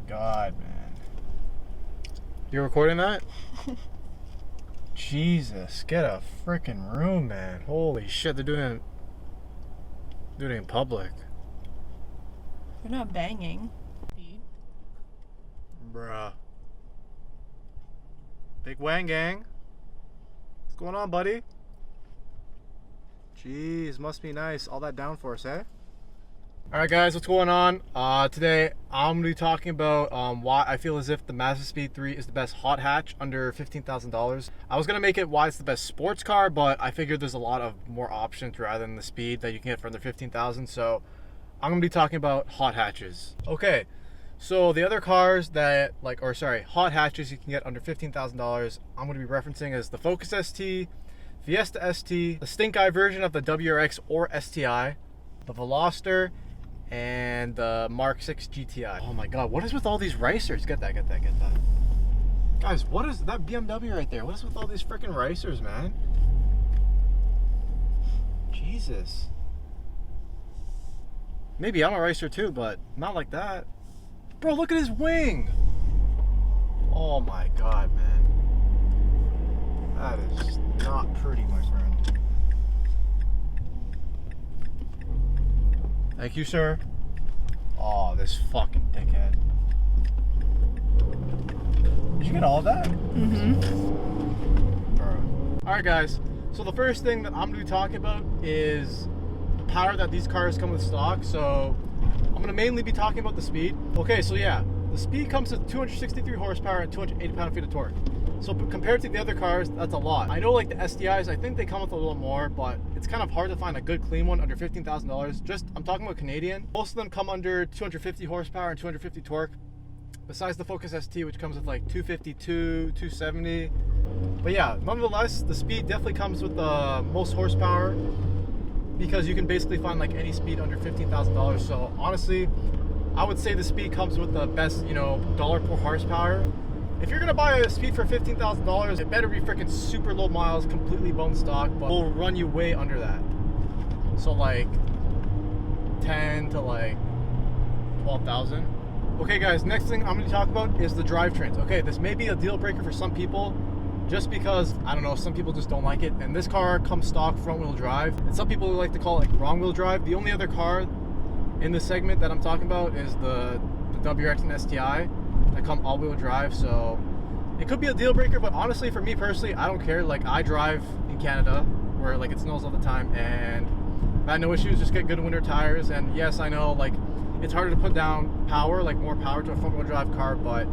God, man. You're recording that? Jesus, get a freaking room, man. Holy shit, they're doing it in public. You're not banging. Bruh. Big Wang Gang. What's going on, buddy? Jeez, must be nice. All that downforce, eh? Alright guys, what's going on? Today I'm going to be talking about why I feel as if the MAZDASPEED 3 is the best hot hatch under $15,000. I was going to make it why it's the best sports car, but I figured there's a lot of more options rather than the speed that you can get for under $15,000. So I'm going to be talking about hot hatches. Okay, so the other cars that hot hatches you can get under $15,000, I'm going to be referencing as the Focus ST, Fiesta ST, the Stink Eye version of the WRX or STI, the Veloster, and the Mark 6 GTI. Oh my god, what is with all these racers? Get that. Guys, what is that BMW right there? What is with all these freaking racers, man? Jesus. Maybe I'm a racer too, but not like that. Bro, look at his wing. Oh my god, man. That is not pretty, my friend. Thank you, sir. Oh, this fucking dickhead. Did you get all of that? Mm-hmm. Alright guys, so the first thing that I'm going to be talking about is the power that these cars come with stock. So I'm going to mainly be talking about the speed. Okay, so yeah, the speed comes with 263 horsepower and 280 pound-feet of torque. So compared to the other cars, that's a lot. I know like the STIs, I think they come with a little more, but it's kind of hard to find a good clean one under $15,000. I'm talking about Canadian. Most of them come under 250 horsepower and 250 torque. Besides the Focus ST, which comes with like 252, 270. But yeah, nonetheless, the speed definitely comes with the most horsepower because you can basically find like any speed under $15,000. So honestly, I would say the speed comes with the best, dollar per horsepower. If you're gonna buy a speed for $15,000, it better be freaking super low miles, completely bone stock, but will run you way under that. So like 10 to like 12,000. Okay guys, next thing I'm gonna talk about is the drivetrains. Okay, this may be a deal breaker for some people, just because, I don't know, some people just don't like it. And this car comes stock front wheel drive, and some people like to call it like wrong wheel drive. The only other car in this segment that I'm talking about is the WRX and STI. That come all-wheel drive, so it could be a deal breaker, but honestly for me personally, I don't care. Like, I drive in Canada where like it snows all the time, and I had no issues. Just get good winter tires. And yes, I know like it's harder to put down power, like more power to a front-wheel drive car, but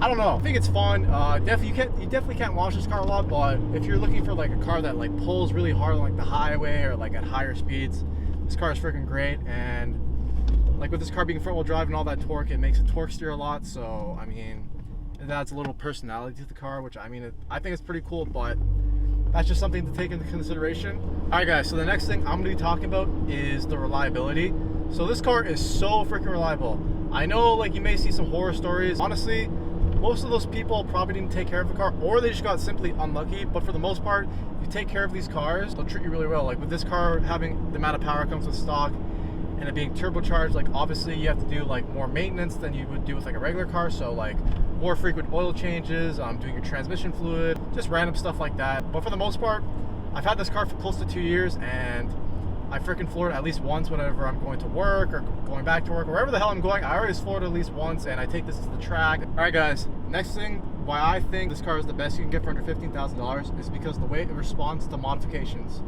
I don't know, I think it's fun. You definitely can't launch this car a lot, but if you're looking for like a car that like pulls really hard on like the highway or like at higher speeds, this car is freaking great. And like with this car being front wheel drive and all that torque, it makes it torque steer a lot. So I mean, it adds a little personality to the car, which I mean, I think it's pretty cool, but that's just something to take into consideration. Alright guys, so the next thing I'm going to be talking about is the reliability. So this car is so freaking reliable. I know like you may see some horror stories. Honestly, most of those people probably didn't take care of the car, or they just got simply unlucky. But for the most part, if you take care of these cars, they'll treat you really well. Like with this car having the amount of power it comes with stock, and it being turbocharged, like obviously you have to do like more maintenance than you would do with like a regular car. So like more frequent oil changes, doing your transmission fluid, just random stuff like that. But for the most part, I've had this car for close to 2 years, and I freaking floored it at least once whenever I'm going to work or going back to work, wherever the hell I'm going. I always floor it at least once, and I take this to the track. All right guys, next thing why I think this car is the best you can get for under $15,000 is because the way it responds to modifications.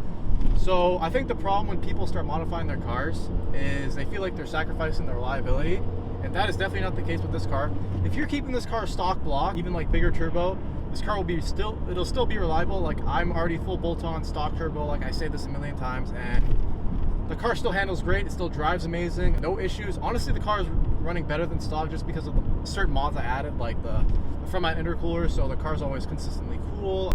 So I think the problem when people start modifying their cars is they feel like they're sacrificing their reliability, and that is definitely not the case with this car. If you're keeping this car stock block, even like bigger turbo, this car will be it'll still be reliable. Like I'm already full bolt-on stock turbo, like I say this a million times, and the car still handles great. It still drives amazing, no issues. Honestly, the car is running better than stock just because of the certain mods I added, like the front mount intercooler, so the car's always consistently cool.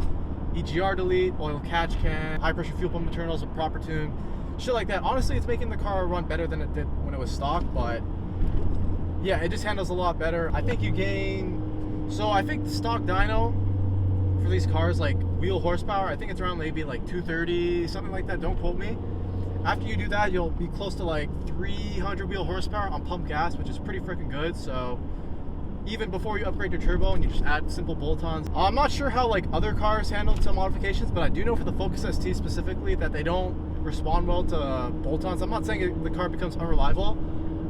EGR delete, oil catch can, high pressure fuel pump internals with proper tune, shit like that. Honestly, it's making the car run better than it did when it was stock, but yeah, it just handles a lot better. I think you gain, so I think the stock dyno for these cars, like wheel horsepower, I think it's around maybe like 230, something like that, don't quote me. After you do that, you'll be close to like 300 wheel horsepower on pump gas, which is pretty freaking good. So even before you upgrade your turbo and you just add simple bolt-ons. I'm not sure how like other cars handled some modifications, but I do know for the Focus ST specifically that they don't respond well to bolt-ons. I'm not saying the car becomes unreliable.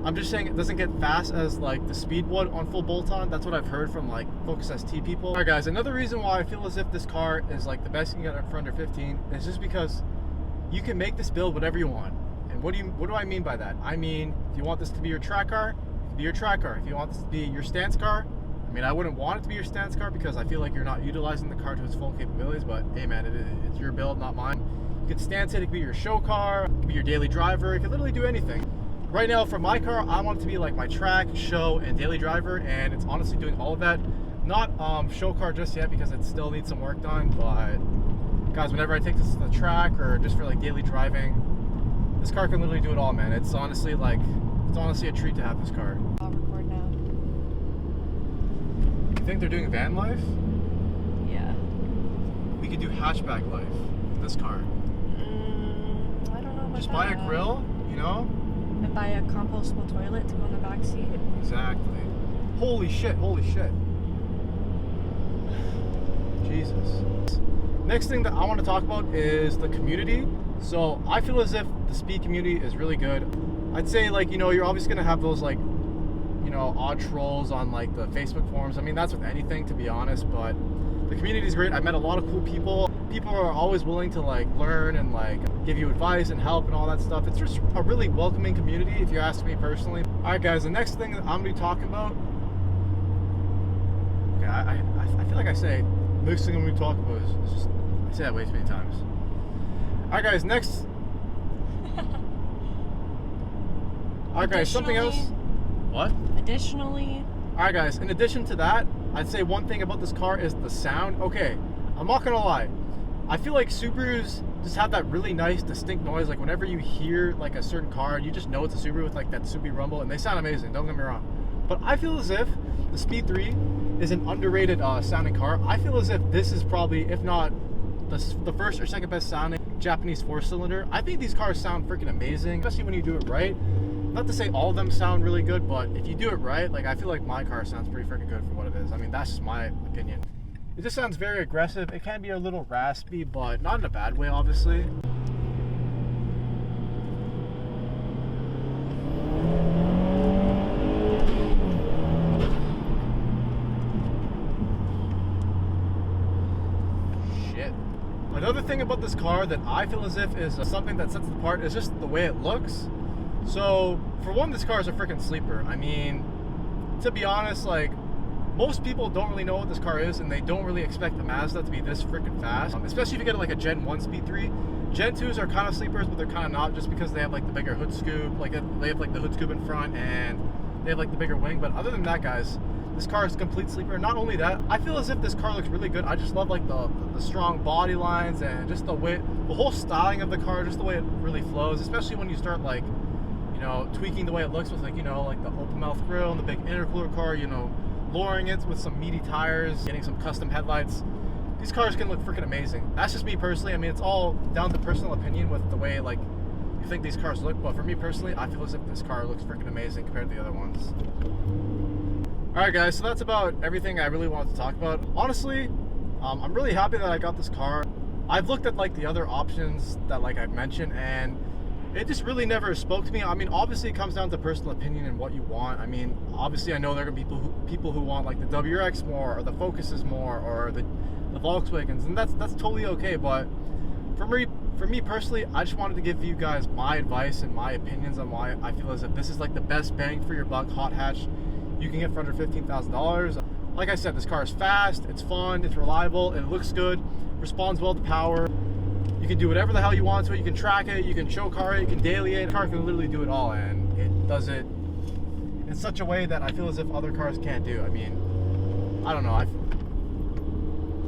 I'm just saying it doesn't get fast as like the Speed would on full bolt-on. That's what I've heard from like Focus ST people. All right guys, another reason why I feel as if this car is like the best you can get for under 15 is just because you can make this build whatever you want. And what do I mean by that? I mean, if you want this to be your track car, it can be your track car. If you want this to be your stance car, I mean, I wouldn't want it to be your stance car because I feel like you're not utilizing the car to its full capabilities, but hey man, it's your build, not mine. You can stance it, it can be your show car, it can be your daily driver, it can literally do anything. Right now, for my car, I want it to be like my track, show, and daily driver, and it's honestly doing all of that. Not show car just yet because it still needs some work done, but guys, whenever I take this to the track or just for like daily driving, this car can literally do it all, man. It's honestly a treat to have this car. I'll record now. You think they're doing van life? Yeah. We could do hatchback life with this car. I don't know about Just buy a that. grill, you know? And buy a compostable toilet to go in the back seat. Exactly. Holy shit, holy shit. Jesus. Next thing that I want to talk about is the community. So I feel as if the Speed community is really good. I'd say like, you know, you're obviously going to have those like, you know, odd trolls on like the Facebook forums. I mean, that's with anything to be honest, but the community is great. I met a lot of cool people. People are always willing to like learn and like give you advice and help and all that stuff. It's just a really welcoming community if you ask me personally. All right guys, the next thing that I'm gonna be talking about, okay, I feel like I say next thing I'm gonna be talking about is just, I say that way too many times. All right guys, next. All right guys, something else. What? Additionally. All right guys, in addition to that, I'd say one thing about this car is the sound. Okay, I'm not gonna lie. I feel like Subarus just have that really nice, distinct noise. Like whenever you hear like a certain car, you just know it's a Subaru with like that Subi rumble, and they sound amazing. Don't get me wrong. But I feel as if the Speed 3 is an underrated sounding car. I feel as if this is probably, if not the first or second best sounding Japanese 4-cylinder. I think these cars sound freaking amazing, especially when you do it right. Not to say all of them sound really good, but if you do it right, like I feel like my car sounds pretty freaking good for what it is. I mean, that's just my opinion. It just sounds very aggressive. It can be a little raspy, but not in a bad way, obviously. Shit. Another thing about this car that I feel as if is something that sets it apart is just the way it looks. So, for one, this car is a freaking sleeper. I mean, to be honest, like, most people don't really know what this car is, and they don't really expect the Mazda to be this freaking fast. Especially if you get like a Gen 1 Speed 3. Gen 2s are kind of sleepers, but they're kind of not, just because they have like the bigger hood scoop. Like, they have like the hood scoop in front, and they have like the bigger wing. But other than that, guys, this car is a complete sleeper. Not only that, I feel as if this car looks really good. I just love like the strong body lines and just the way, the whole styling of the car, just the way it really flows. Especially when you start like, you know, tweaking the way it looks with like, you know, like the open mouth grille and the big intercooler car, you know, lowering it with some meaty tires, getting some custom headlights. These cars can look freaking amazing. That's just me personally. I mean, it's all down to personal opinion with the way like you think these cars look, but for me personally, I feel as if this car looks freaking amazing compared to the other ones. Alright guys, so that's about everything I really wanted to talk about. Honestly, I'm really happy that I got this car. I've looked at like the other options that like I've mentioned, and it just really never spoke to me. I mean, obviously it comes down to personal opinion and what you want. I mean, obviously I know there are gonna be people who want like the WRX more, or the Focuses more, or the Volkswagens, and that's totally okay. But for me personally, I just wanted to give you guys my advice and my opinions on why I feel as if this is like the best bang for your buck hot hatch you can get for under $15,000. Like I said, this car is fast, it's fun, it's reliable, it looks good, responds well to power. You can do whatever the hell you want to it. You can track it, you can show car it, you can daily it. The car can literally do it all, and it does it in such a way that I feel as if other cars can't do. I mean, I don't know. I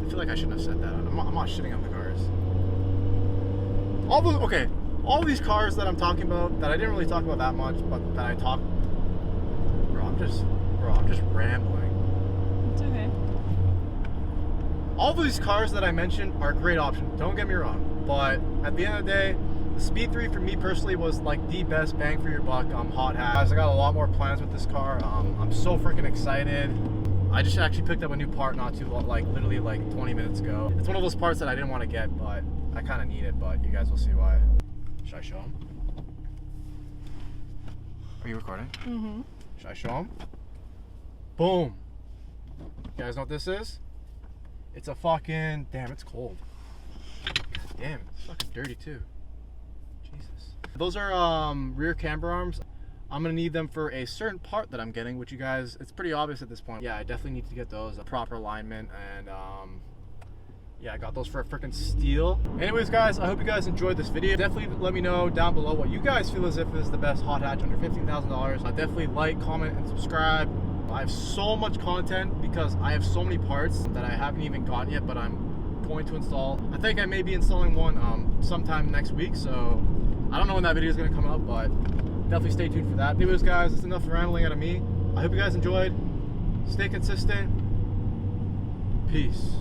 feel like I shouldn't have said that. I'm not shitting on the cars. All these cars that I'm talking about, that I didn't really talk about that much, but that I talked, I'm just rambling. It's okay. All these cars that I mentioned are great options. Don't get me wrong. But at the end of the day, The Speed 3 for me personally was like the best bang for your buck hot hatch. Guys, I got a lot more plans with this car. I'm so freaking excited. I just actually picked up a new part not too long, like literally like 20 minutes ago. It's one of those parts that I didn't want to get, but I kind of need it, but you guys will see why. Should I show them? Are you recording? Mm-hmm. Should I show them? Boom. You guys know what this is? It's a fucking, damn, it's cold. God damn, it's fucking dirty too. Jesus. Those are rear camber arms. I'm gonna need them for a certain part that I'm getting, which you guys, it's pretty obvious at this point. Yeah, I definitely need to get those, a proper alignment, and yeah, I got those for a freaking steal. Anyways, guys, I hope you guys enjoyed this video. Definitely let me know down below what you guys feel as if this is the best hot hatch under $15,000. Definitely like, comment, and subscribe. I have so much content because I have so many parts that I haven't even gotten yet, but I'm going to install. I think I may be installing one sometime next week, so I don't know when that video is going to come out, but definitely stay tuned for that. Anyways, guys, that's enough rambling out of me. I hope you guys enjoyed. Stay consistent. Peace.